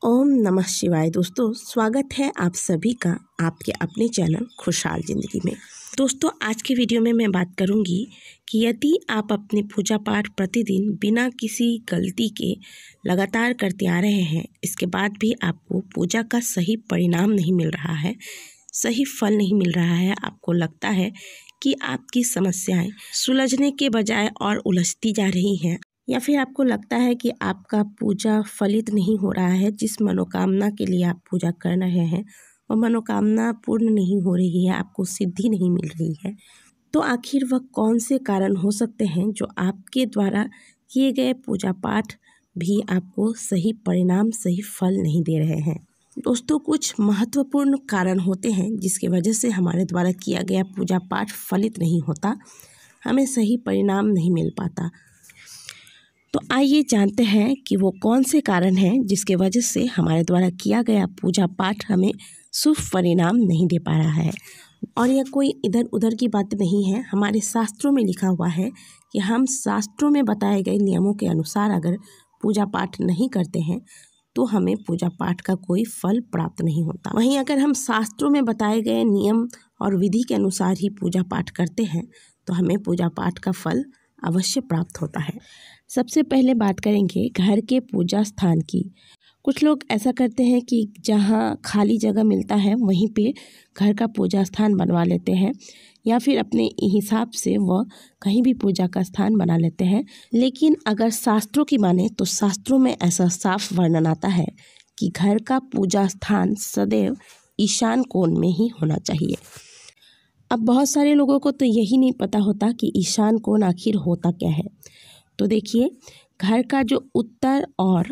ओम नमः शिवाय। दोस्तों, स्वागत है आप सभी का आपके अपने चैनल खुशहाल ज़िंदगी में। दोस्तों, आज के वीडियो में मैं बात करूंगी कि यदि आप अपने पूजा पाठ प्रतिदिन बिना किसी गलती के लगातार करते आ रहे हैं, इसके बाद भी आपको पूजा का सही परिणाम नहीं मिल रहा है, सही फल नहीं मिल रहा है, आपको लगता है कि आपकी समस्याएं सुलझने के बजाय और उलझती जा रही हैं, या फिर आपको लगता है कि आपका पूजा फलित नहीं हो रहा है, जिस मनोकामना के लिए आप पूजा कर रहे हैं वह मनोकामना पूर्ण नहीं हो रही है, आपको सिद्धि नहीं मिल रही है, तो आखिर वह कौन से कारण हो सकते हैं जो आपके द्वारा किए गए पूजा पाठ भी आपको सही परिणाम, सही फल नहीं दे रहे हैं। दोस्तों, कुछ महत्वपूर्ण कारण होते हैं जिसकी वजह से हमारे द्वारा किया गया पूजा पाठ फलित नहीं होता, हमें सही परिणाम नहीं मिल पाता। तो आइए जानते हैं कि वो कौन से कारण हैं जिसके वजह से हमारे द्वारा किया गया पूजा पाठ हमें शुभ परिणाम नहीं दे पा रहा है। और यह कोई इधर उधर की बात नहीं है, हमारे शास्त्रों में लिखा हुआ है कि हम शास्त्रों में बताए गए नियमों के अनुसार अगर पूजा पाठ नहीं करते हैं तो हमें पूजा पाठ का कोई फल प्राप्त नहीं होता। वहीं अगर हम शास्त्रों में बताए गए नियम और विधि के अनुसार ही पूजा पाठ करते हैं तो हमें पूजा पाठ का फल अवश्य प्राप्त होता है। सबसे पहले बात करेंगे घर के पूजा स्थान की। कुछ लोग ऐसा करते हैं कि जहाँ खाली जगह मिलता है वहीं पे घर का पूजा स्थान बनवा लेते हैं, या फिर अपने हिसाब से वह कहीं भी पूजा का स्थान बना लेते हैं। लेकिन अगर शास्त्रों की माने तो शास्त्रों में ऐसा साफ वर्णन आता है कि घर का पूजा स्थान सदैव ईशान कोण में ही होना चाहिए। अब बहुत सारे लोगों को तो यही नहीं पता होता कि ईशान कोण आखिर होता क्या है। तो देखिए, घर का जो उत्तर और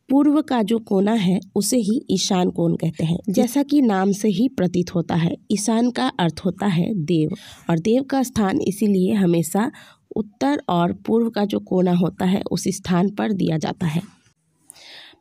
पूर्व का जो कोना है उसे ही ईशान कोण कहते हैं। जैसा कि नाम से ही प्रतीत होता है, ईशान का अर्थ होता है देव, और देव का स्थान इसीलिए हमेशा उत्तर और पूर्व का जो कोना होता है उस स्थान पर दिया जाता है।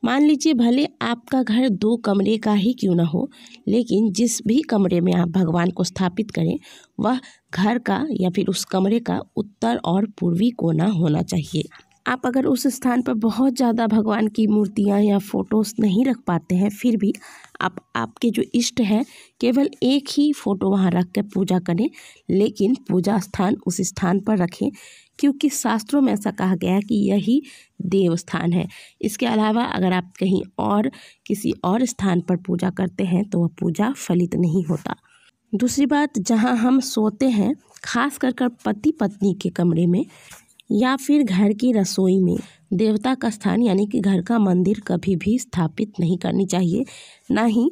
मान लीजिए भले आपका घर 2 कमरे का ही क्यों ना हो, लेकिन जिस भी कमरे में आप भगवान को स्थापित करें वह घर का या फिर उस कमरे का उत्तर और पूर्वी कोना होना चाहिए। आप अगर उस स्थान पर बहुत ज़्यादा भगवान की मूर्तियां या फोटोज़ नहीं रख पाते हैं, फिर भी आप आपके जो इष्ट है केवल एक ही फ़ोटो वहाँ रख कर पूजा करें, लेकिन पूजा स्थान उस स्थान पर रखें, क्योंकि शास्त्रों में ऐसा कहा गया है कि यही देव स्थान है। इसके अलावा अगर आप कहीं और किसी और स्थान पर पूजा करते हैं तो वह पूजा फलित नहीं होता। दूसरी बात, जहाँ हम सोते हैं, खास कर पति पत्नी के कमरे में या फिर घर की रसोई में देवता का स्थान यानी कि घर का मंदिर कभी भी स्थापित नहीं करनी चाहिए, ना ही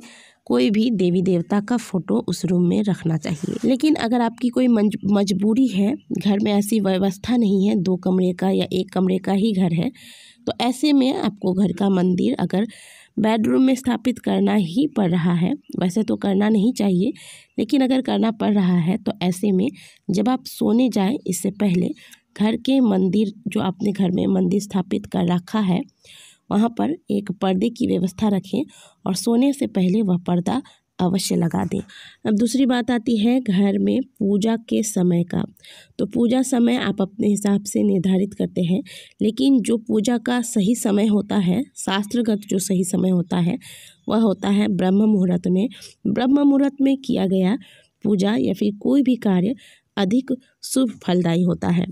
कोई भी देवी देवता का फोटो उस रूम में रखना चाहिए। लेकिन अगर आपकी कोई मजबूरी है, घर में ऐसी व्यवस्था नहीं है, 2 कमरे का या 1 कमरे का ही घर है, तो ऐसे में आपको घर का मंदिर अगर बेडरूम में स्थापित करना ही पड़ रहा है, वैसे तो करना नहीं चाहिए, लेकिन अगर करना पड़ रहा है तो ऐसे में जब आप सोने जाएं इससे पहले घर के मंदिर, जो आपने घर में मंदिर स्थापित कर रखा है, वहाँ पर एक पर्दे की व्यवस्था रखें और सोने से पहले वह पर्दा अवश्य लगा दें। अब दूसरी बात आती है घर में पूजा के समय का। तो पूजा समय आप अपने हिसाब से निर्धारित करते हैं, लेकिन जो पूजा का सही समय होता है, शास्त्रगत जो सही समय होता है, वह होता है ब्रह्म मुहूर्त में। ब्रह्म मुहूर्त में किया गया पूजा या फिर कोई भी कार्य अधिक शुभ फलदायी होता है,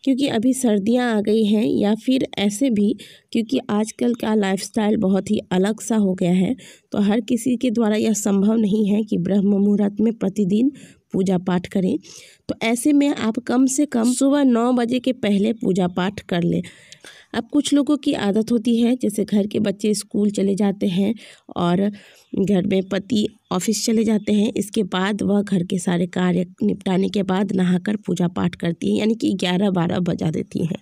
क्योंकि अभी सर्दियां आ गई हैं, या फिर ऐसे भी क्योंकि आजकल का लाइफस्टाइल बहुत ही अलग सा हो गया है, तो हर किसी के द्वारा यह संभव नहीं है कि ब्रह्म मुहूर्त में प्रतिदिन पूजा पाठ करें। तो ऐसे में आप कम से कम सुबह 9 बजे के पहले पूजा पाठ कर लें। अब कुछ लोगों की आदत होती है, जैसे घर के बच्चे स्कूल चले जाते हैं और घर में पति ऑफिस चले जाते हैं, इसके बाद वह घर के सारे कार्य निपटाने के बाद नहाकर पूजा पाठ करती है, यानी कि 11-12 बजा देती हैं।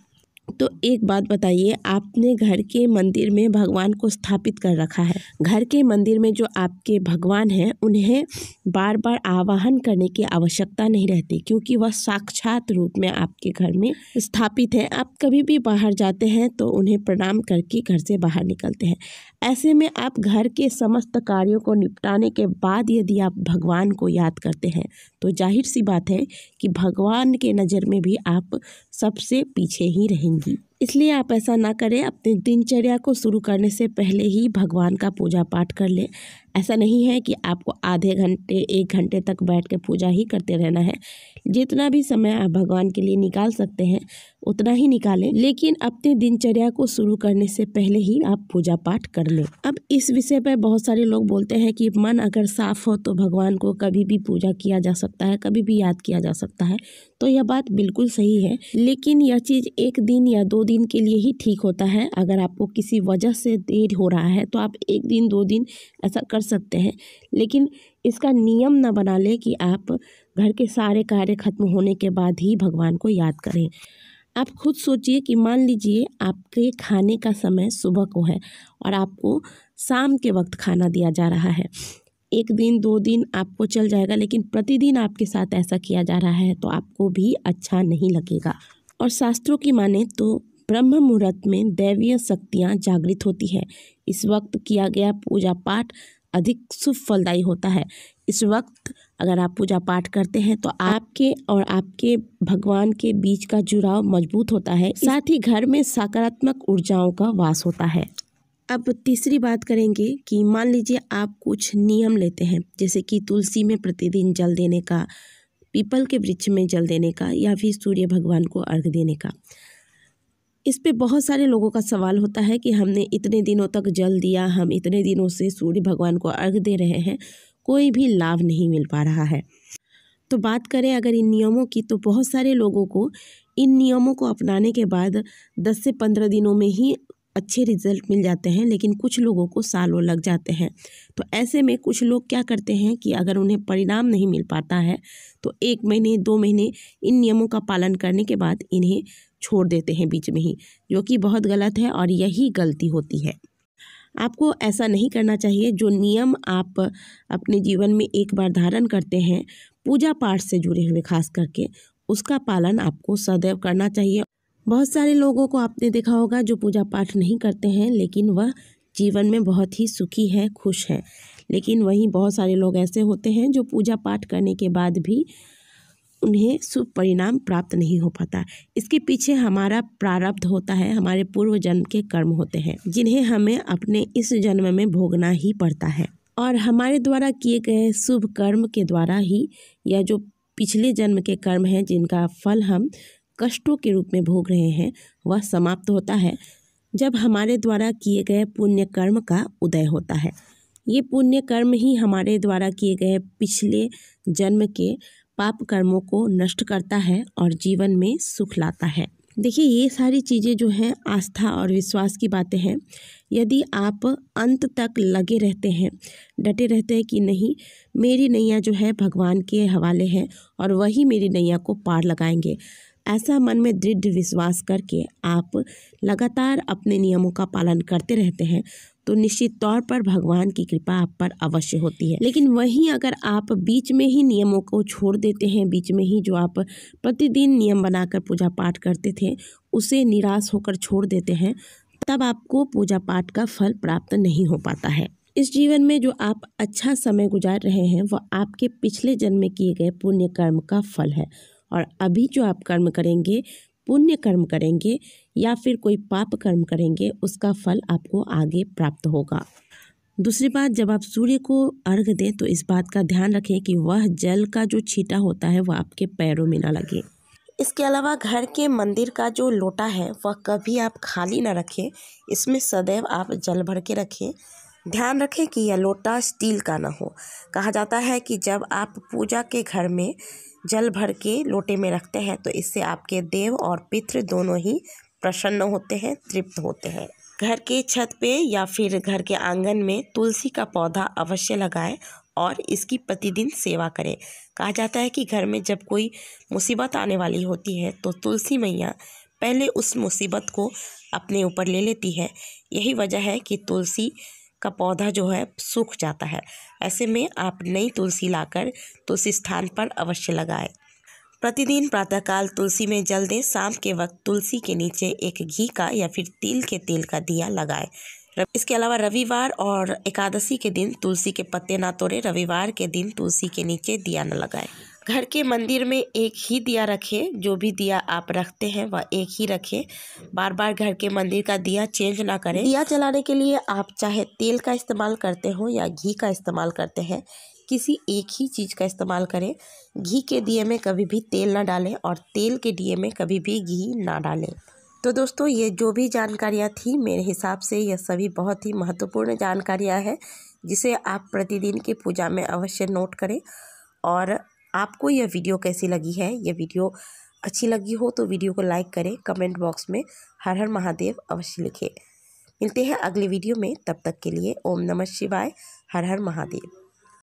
तो एक बात बताइए, आपने घर के मंदिर में भगवान को स्थापित कर रखा है। घर के मंदिर में जो आपके भगवान हैं उन्हें बार बार आवाहन करने की आवश्यकता नहीं रहती, क्योंकि वह साक्षात रूप में आपके घर में स्थापित है। आप कभी भी बाहर जाते हैं तो उन्हें प्रणाम करके घर से बाहर निकलते हैं। ऐसे में आप घर के समस्त कार्यों को निपटाने के बाद यदि आप भगवान को याद करते हैं तो जाहिर सी बात है कि भगवान के नज़र में भी आप सबसे पीछे ही रहेंगी। इसलिए आप ऐसा ना करें, अपनी दिनचर्या को शुरू करने से पहले ही भगवान का पूजा पाठ कर लें। ऐसा नहीं है कि आपको आधे घंटे 1 घंटे तक बैठ के पूजा ही करते रहना है। जितना भी समय आप भगवान के लिए निकाल सकते हैं उतना ही निकालें, लेकिन अपनी दिनचर्या को शुरू करने से पहले ही आप पूजा पाठ कर लें। अब इस विषय पर बहुत सारे लोग बोलते हैं कि मन अगर साफ हो तो भगवान को कभी भी पूजा किया जा सकता है, कभी भी याद किया जा सकता है। तो यह बात बिल्कुल सही है, लेकिन यह चीज़ 1 दिन या 2 दिन के लिए ही ठीक होता है। अगर आपको किसी वजह से देर हो रहा है तो आप 1 दिन 2 दिन ऐसा कर सकते हैं, लेकिन इसका नियम न बना ले कि आप घर के सारे कार्य खत्म होने के बाद ही भगवान को याद करें। आप खुद सोचिए कि मान लीजिए आपके खाने का समय सुबह को है और आपको शाम के वक्त खाना दिया जा रहा है। 1 दिन 2 दिन आपको चल जाएगा, लेकिन प्रतिदिन आपके साथ ऐसा किया जा रहा है तो आपको भी अच्छा नहीं लगेगा। और शास्त्रों की माने तो ब्रह्म मुहूर्त में दैवीय शक्तियाँ जागृत होती है। इस वक्त किया गया पूजा पाठ अधिक शुभ फलदायी होता है। इस वक्त अगर आप पूजा पाठ करते हैं तो आपके और आपके भगवान के बीच का जुड़ाव मजबूत होता है, साथ ही घर में सकारात्मक ऊर्जाओं का वास होता है। अब तीसरी बात करेंगे कि मान लीजिए आप कुछ नियम लेते हैं, जैसे कि तुलसी में प्रतिदिन जल देने का, पीपल के वृक्ष में जल देने का, या फिर सूर्य भगवान को अर्घ देने का। इस पे बहुत सारे लोगों का सवाल होता है कि हमने इतने दिनों तक जल दिया, हम इतने दिनों से सूर्य भगवान को अर्घ दे रहे हैं, कोई भी लाभ नहीं मिल पा रहा है। तो बात करें अगर इन नियमों की, तो बहुत सारे लोगों को इन नियमों को अपनाने के बाद 10 से 15 दिनों में ही अच्छे रिजल्ट मिल जाते हैं, लेकिन कुछ लोगों को सालों लग जाते हैं। तो ऐसे में कुछ लोग क्या करते हैं कि अगर उन्हें परिणाम नहीं मिल पाता है तो 1 महीने 2 महीने इन नियमों का पालन करने के बाद इन्हें छोड़ देते हैं बीच में ही, जो कि बहुत गलत है और यही गलती होती है। आपको ऐसा नहीं करना चाहिए। जो नियम आप अपने जीवन में एक बार धारण करते हैं, पूजा पाठ से जुड़े हुए खास करके, उसका पालन आपको सदैव करना चाहिए। बहुत सारे लोगों को आपने देखा होगा जो पूजा पाठ नहीं करते हैं, लेकिन वह जीवन में बहुत ही सुखी है, खुश है। लेकिन वहीं बहुत सारे लोग ऐसे होते हैं जो पूजा पाठ करने के बाद भी उन्हें शुभ परिणाम प्राप्त नहीं हो पाता। इसके पीछे हमारा प्रारब्ध होता है, हमारे पूर्व जन्म के कर्म होते हैं, जिन्हें हमें अपने इस जन्म में भोगना ही पड़ता है। और हमारे द्वारा किए गए शुभ कर्म के द्वारा ही यह जो पिछले जन्म के कर्म हैं, जिनका फल हम कष्टों के रूप में भोग रहे हैं, वह समाप्त होता है जब हमारे द्वारा किए गए पुण्य कर्म का उदय होता है। ये पुण्य कर्म ही हमारे द्वारा किए गए पिछले जन्म के पाप कर्मों को नष्ट करता है और जीवन में सुख लाता है। देखिए, ये सारी चीज़ें जो हैं आस्था और विश्वास की बातें हैं। यदि आप अंत तक लगे रहते हैं, डटे रहते हैं कि नहीं, मेरी नैया जो है भगवान के हवाले है और वही मेरी नैया को पार लगाएंगे, ऐसा मन में दृढ़ विश्वास करके आप लगातार अपने नियमों का पालन करते रहते हैं, तो निश्चित तौर पर भगवान की कृपा आप पर अवश्य होती है। लेकिन वहीं अगर आप बीच में ही नियमों को छोड़ देते हैं, बीच में ही जो आप प्रतिदिन नियम बनाकर पूजा पाठ करते थे उसे निराश होकर छोड़ देते हैं, तब आपको पूजा पाठ का फल प्राप्त नहीं हो पाता है। इस जीवन में जो आप अच्छा समय गुजार रहे हैं वह आपके पिछले जन्म में किए गए पुण्य कर्म का फल है। और अभी जो आप कर्म करेंगे, पुण्य कर्म करेंगे या फिर कोई पाप कर्म करेंगे, उसका फल आपको आगे प्राप्त होगा। दूसरी बात, जब आप सूर्य को अर्घ दें तो इस बात का ध्यान रखें कि वह जल का जो छींटा होता है वह आपके पैरों में ना लगे। इसके अलावा घर के मंदिर का जो लोटा है वह कभी आप खाली ना रखें, इसमें सदैव आप जल भर के रखें। ध्यान रखें कि यह लोटा स्टील का ना हो। कहा जाता है कि जब आप पूजा के घर में जल भर के लोटे में रखते हैं तो इससे आपके देव और पितृ दोनों ही प्रसन्न होते हैं, तृप्त होते हैं। घर के छत पे या फिर घर के आंगन में तुलसी का पौधा अवश्य लगाएं और इसकी प्रतिदिन सेवा करें। कहा जाता है कि घर में जब कोई मुसीबत आने वाली होती है तो तुलसी मैया पहले उस मुसीबत को अपने ऊपर ले लेती है। यही वजह है कि तुलसी का पौधा जो है सूख जाता है। ऐसे में आप नई तुलसी लाकर तुलसी स्थान पर अवश्य लगाएं। प्रतिदिन प्रातःकाल तुलसी में जल दें। शाम के वक्त तुलसी के नीचे एक घी का या फिर तिल के तेल का दिया लगाएं। इसके अलावा रविवार और एकादशी के दिन तुलसी के पत्ते ना तोड़े, रविवार के दिन तुलसी के नीचे दिया न लगाएं। घर के मंदिर में एक ही दिया रखें, जो भी दिया आप रखते हैं वह एक ही रखें। बार बार घर के मंदिर का दिया चेंज ना करें। दिया जलाने के लिए आप चाहे तेल का इस्तेमाल करते हो या घी का इस्तेमाल करते हैं, किसी एक ही चीज़ का इस्तेमाल करें। घी के दिए में कभी भी तेल ना डालें और तेल के दिए में कभी भी घी ना डालें। तो दोस्तों, ये जो भी जानकारियाँ थी मेरे हिसाब से यह सभी बहुत ही महत्वपूर्ण जानकारियाँ हैं, जिसे आप प्रतिदिन की पूजा में अवश्य नोट करें। और आपको यह वीडियो कैसी लगी है, यह वीडियो अच्छी लगी हो तो वीडियो को लाइक करें, कमेंट बॉक्स में हर हर महादेव अवश्य लिखें। मिलते हैं अगले वीडियो में, तब तक के लिए ओम नमः शिवाय, हर हर महादेव।